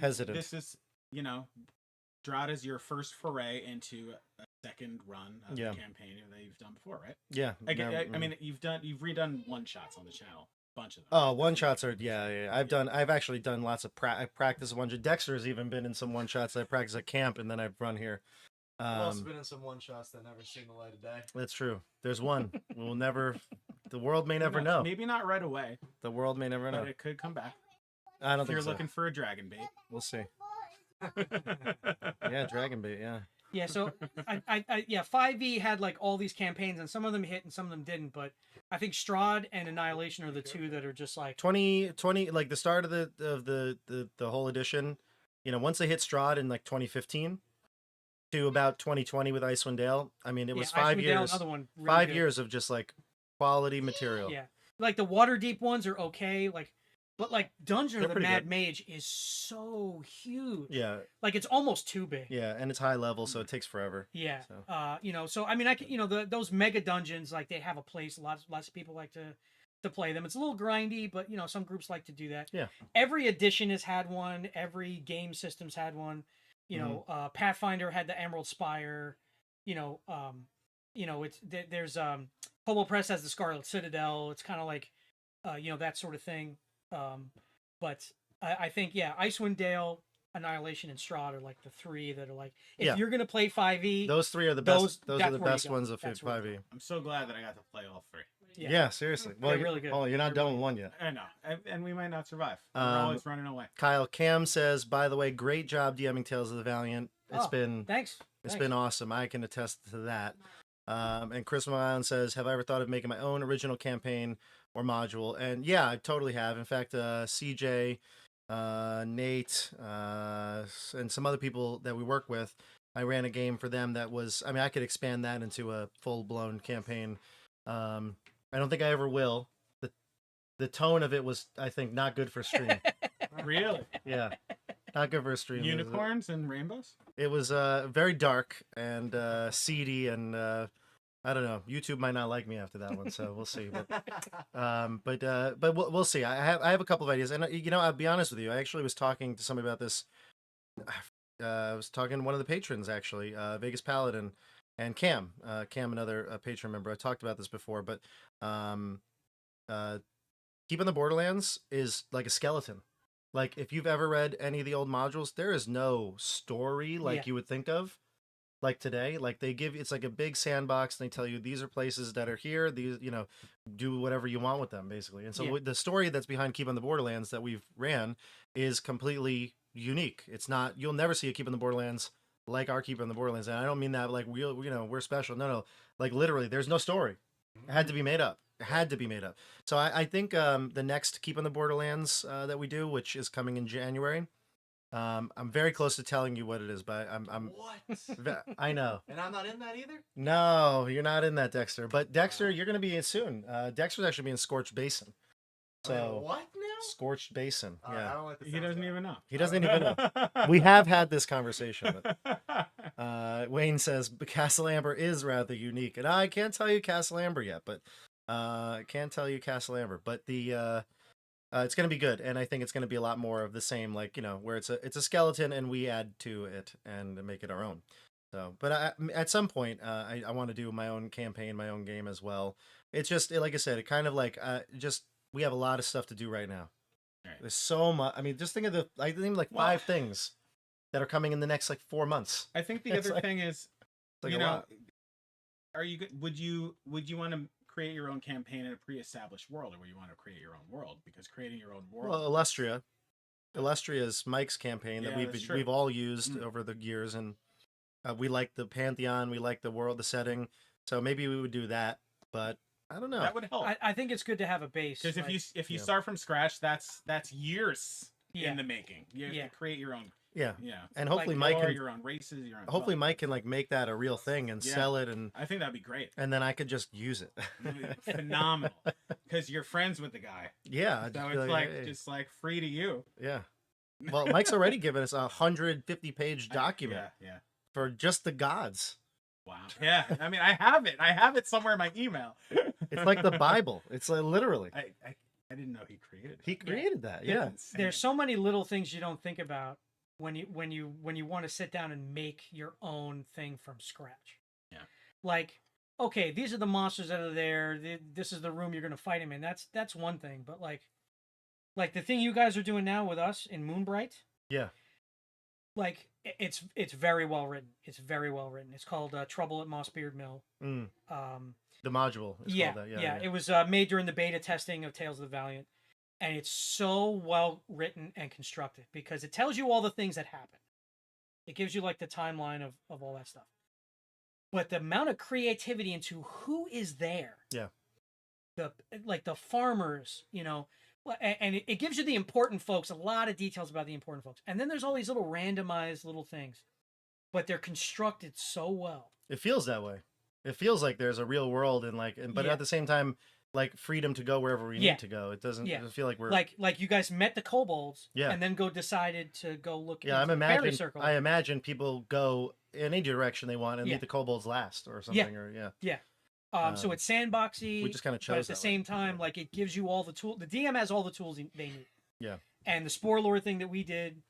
Hesitant. This is, you know, Drada's your first foray into a second run of Yeah. the campaign that you've done before, right? Yeah. I mean, you've redone one shots on the channel, a bunch of them. Oh, one shots are yeah. I've actually done lots of I practice one. Dexter's even been in some one shots. I practice at camp and then I've run here. I've also been in some one shots that never seen the light of day. That's true. There's one. We'll never. The world may Who never knows? know. Maybe not right away, The world may never know. but it could come back. I don't If think you're so. looking for a dragon bait. We'll see. Yeah, Dragon Bait. Yeah. Yeah, so yeah, 5e had like all these campaigns, and some of them hit and some of them didn't. But I think Strahd and Annihilation are the two that are just like 2020, like the start of the whole edition. You know, once they hit Strahd in like 2015 to about 2020 with Icewind Dale. I mean, it was yeah, 5 Icewind Dale, years. another one, really 5 good. years of just like quality material. Yeah, like the Waterdeep ones are okay, like, but like Dungeon They're of the pretty Mad good. Mage is so huge. Yeah. Like it's almost too big. Yeah, and it's high level, so it takes forever. Yeah. So. You know, so I mean, you know, those mega dungeons, like they have a place. Lots of people like to play them. It's a little grindy, but you know, some groups like to do that. Yeah. Every edition has had one. Every game system's had one. You know, Pathfinder had the Emerald Spire. You know, it's there's Hobo Press has the Scarlet Citadel. It's kind of like, you know, that sort of thing. But I think Icewind Dale, Annihilation, and Strahd are like the three that are like, if you're gonna play 5e, Those three are the best. Those are that's the where you best go. ones of That's where you 5e. I'm so glad that I got to play all three. Yeah, seriously. Well, They're really good. Oh, you're not They're done with one yet. I know, and we might not survive. We're Um, always running away. Kyle Cam says, by the way, great job DMing Tales of the Valiant. It's Oh, been Thanks. It's been awesome. I can attest to that. And Chris Island says, have I ever thought of making my own original campaign or module? And yeah, I totally have. In fact, CJ, Nate, and some other people that we work with, I ran a game for them that was, I mean, I could expand that into a full-blown campaign. I don't think I ever will. The tone of it was, I think, not good for stream. Really? Yeah. Not good for a stream. Unicorns and rainbows? It was very dark and seedy, and I don't know. YouTube might not like me after that one, so we'll see. But we'll see. I have a couple of ideas, and you know, I'll be honest with you. I actually was talking to somebody about this. I was talking to one of the patrons actually, Vegas Paladin, and Cam, another patron member. I talked about this before, but Keeping the Borderlands is like a skeleton. Like, if you've ever read any of the old modules, there is no story like you would think of, like today. Like, they give, it's like a big sandbox, and they tell you these are places that are here. These, you know, do whatever you want with them, basically. And so the story that's behind Keeping the Borderlands that we've ran is completely unique. It's not, you'll never see a Keeping the Borderlands like our Keeping the Borderlands. And I don't mean that like we're special. No. Like, literally, there's no story. It had to be made up. It had to be made up. So I think the next Keeping the Borderlands that we do, which is coming in January, I'm very close to telling you what it is, but I'm What? I know. And I'm not in that either? No, you're not in that, Dexter. But Dexter, you're going to be in soon. Dexter's actually being Scorched Basin. So What now? Scorched Basin. I Yeah. don't like the He sound of doesn't that. even know. He doesn't even know. We have had this conversation. But, Wayne says Castle Amber is rather unique, and I can't tell you Castle Amber yet, but I can't tell you Castle Amber. But the it's going to be good, and I think it's going to be a lot more of the same, like, you know, where it's a skeleton and we add to it and make it our own. So, but at some point, I want to do my own campaign, my own game as well. It's just like I said, it kind of like just we have a lot of stuff to do right now. Right. There's so much. I mean, just think of I think like 5 things that are coming in the next like 4 months. I think the It's other like- thing is, like you a know, lot. are you would you want to create your own campaign in a pre-established world, or would you want to create your own world? Because creating your own world, Well, Illustria is Mike's campaign that Yeah, that's true. we've all used over the years, and we like the Pantheon, we like the world, the setting. So maybe we would do that, but I don't know. that would help. I think it's good to have a base. Because like, if you Yeah. start from scratch, that's years Yeah. in the making. You have Yeah. to create your own, Yeah, yeah, and hopefully like Mike lore, can your own races, your own. hopefully well, Mike can like make that a real thing and Yeah. sell it, and I think that'd be great. then I could just use it. Phenomenal, because you're friends with the guy, Yeah, I'd so just be it's like hey, just like free to you. yeah. Well, Mike's already given us a 150-page document Yeah. for just the gods. Wow. Yeah. I mean, I have it. I have it somewhere in my email. It's like the Bible. It's like literally. I didn't know he created it. He created that. Yeah. There's so many little things you don't think about when you want to sit down and make your own thing from scratch. Yeah. Like, okay, these are the monsters that are there. This is the room you're gonna fight them in. That's one thing. But like the thing you guys are doing now with us in Moonbright. Yeah. Like it's very well written. It's very well written. It's called Trouble at Mossbeard Mill. Mm. The module. Is Yeah, called that. yeah. It was made during the beta testing of Tales of the Valiant, and it's so well written and constructed because it tells you all the things that happen. It gives you like the timeline of all that stuff. But the amount of creativity into who is there. Yeah. The farmers, and it gives you the important folks, a lot of details about the important folks. And then there's all these little randomized little things, but they're constructed so well. It feels that way. It feels like there's a real world but at the same time, like freedom to go wherever we need to go. It doesn't feel like we're like you guys met the kobolds, Yeah. and then decided to go look. Yeah, into the fairy circle. I imagine people go in any direction they want and Yeah. meet the kobolds last or something. Yeah. So it's sandboxy. We just kind of chose. But at the that same way. time, like it gives you all the tools. The DM has all the tools they need. Yeah. And the Spore Lord thing that we did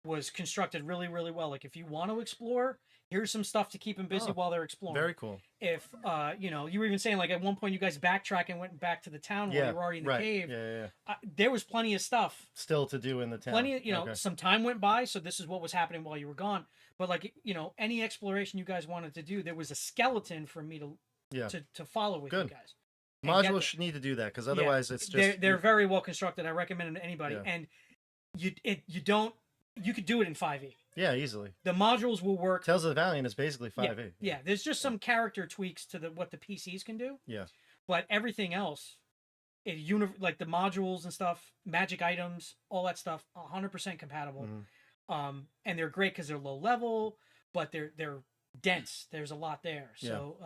was constructed really, really well. Like if you want to explore, here's some stuff to keep them busy while they're exploring. Very cool. If you were even saying like at one point you guys backtracked and went back to the town while you were already in the cave. Yeah. There was plenty of stuff Still to do in the town. plenty of, some time went by, so this is what was happening while you were gone. But like, any exploration you guys wanted to do, there was a skeleton for me to follow with you guys. Modules should need to do that because otherwise it's just they're very well constructed. I recommend them to anybody. Yeah. And you could do it in 5e. Yeah, easily. The modules will work. Tales of the Valiant is basically 5e. Yeah, there's just some character tweaks to what the PCs can do. Yeah. But everything else, like the modules and stuff, magic items, all that stuff, 100% compatible. Mm-hmm. And they're great because they're low level, but they're dense. There's a lot there. So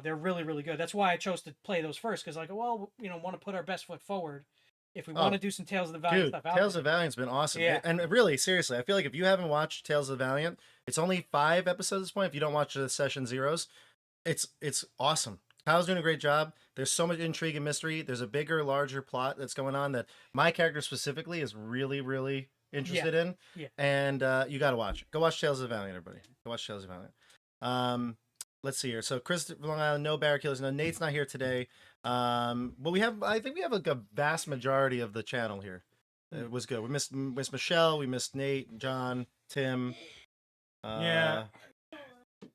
they're really, really good. That's why I chose to play those first because want to put our best foot forward. If we want to do some Tales of the Valiant stuff out Tales there. of the Valiant's been awesome. Yeah. And really, seriously, I feel like if you haven't watched Tales of the Valiant, it's only 5 episodes at this point. If you don't watch the session zeros, it's awesome. Kyle's doing a great job. There's so much intrigue and mystery. There's a bigger, larger plot that's going on that my character specifically is really, really interested in. Yeah. And you got to watch it. Go watch Tales of the Valiant, everybody. Go watch Tales of the Valiant. Let's see here. So Chris from Long Island, no Barra Killers. No, Nate's not here today. But I think we have like a vast majority of the channel here. It was good. We missed Michelle. We missed Nate, John, Tim. I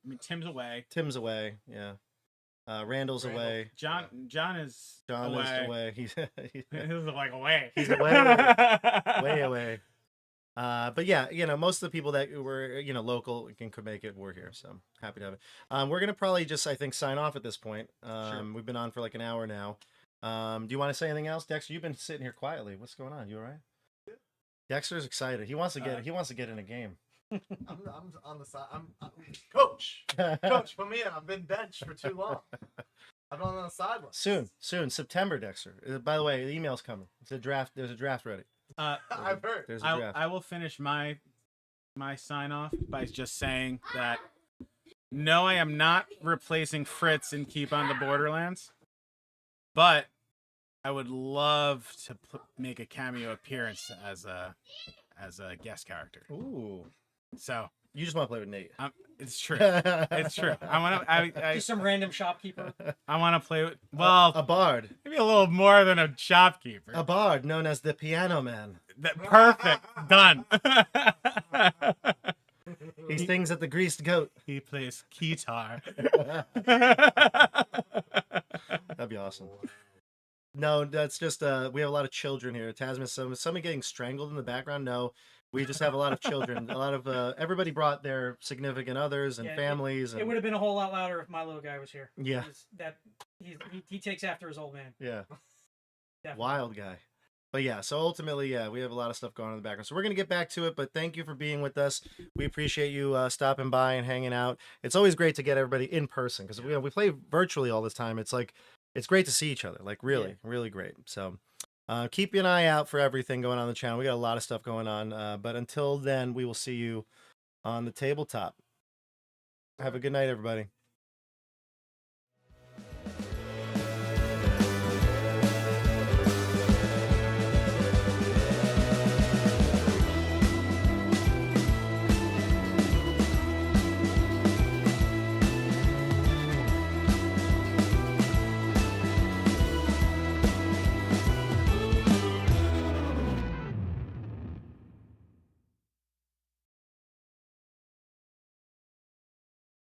mean, Tim's away. Yeah. Randall's away. John is away. He's like away. He's way away. But yeah, most of the people that were, local could make it were here. So happy to have it. We're going to probably just, I think, sign off at this point. Sure. We've been on for like an hour now. Do you want to say anything else? Dexter, you've been sitting here quietly. What's going on? You all right? Dexter's excited. He wants to get in a game. I'm on the side. I'm coach. Put me in. I've been benched for too long. I've been on the sideline. Soon, September, Dexter. By the way, the email's coming. It's a draft. There's a draft ready. I've heard. There's a draft. I will finish my sign off by just saying that no, I am not replacing Fritz in Keep on the Borderlands, but I would love to make a cameo appearance as a guest character. Ooh. So you just want to play with Nate. It's true. It's true. I just some random shopkeeper. I want to play with a bard. Maybe a little more than a shopkeeper. A bard known as the Piano Man. Perfect. Done. He sings at the Greased Goat. He plays guitar. That'd be awesome. No, that's just we have a lot of children here. Tasman, somebody getting strangled in the background. No, we just have a lot of children. A lot of everybody brought their significant others and families. It would have been a whole lot louder if my little guy was here. Yeah, he takes after his old man. Yeah, definitely. Wild guy. But yeah, so ultimately, we have a lot of stuff going on in the background. So we're going to get back to it, but thank you for being with us. We appreciate you stopping by and hanging out. It's always great to get everybody in person because we play virtually all this time. It's like, it's great to see each other. Like really, really great. So Keep an eye out for everything going on the channel. We got a lot of stuff going on. But until then, we will see you on the tabletop. Have a good night, everybody.